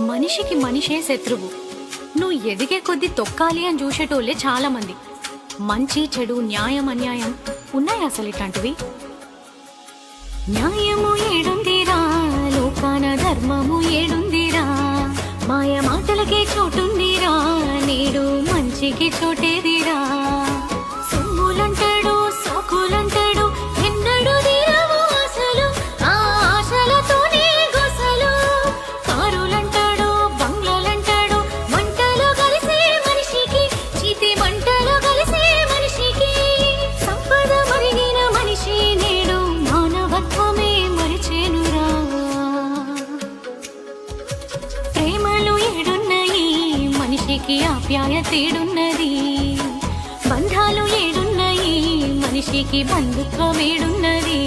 మనిషికి మనిషే శత్రువు. నువ్వు ఎదిగే కొద్దీ తొక్కాలి అని చూసేటోళ్ళే చాలా మంది. మంచి చెడు న్యాయం అన్యాయం ఉన్నాయి అసలు ఇట్లాంటివి. న్యాయము ఏడుందిరా లోకాన, ధర్మము ఏడుందిరా, మాయ మాటలకే చోటుందిరా, నేడు మంచికి చోటేదిరా. సొమ్ములంటాడు సోకులంటాడు ఎన్నడు తీరవు అసలు, ఆ ఆశలతోనే గొసలు. కారులంటాడు బంగ్లాలంటాడు, మంటలు కలిసే మనిషికి, చితి మంటలు కలిసే మనిషికి. సంపద మరిగిన మనిషి నేడు మానవత్వమే మరిచేనురా. ప్రేమలు ఏడున్నాయి మనిషికి, ఆప్యాయతేడున్నది, బంధాలు ఏడున్నాయి మనిషికి, బంధుత్వం ఏడున్నది.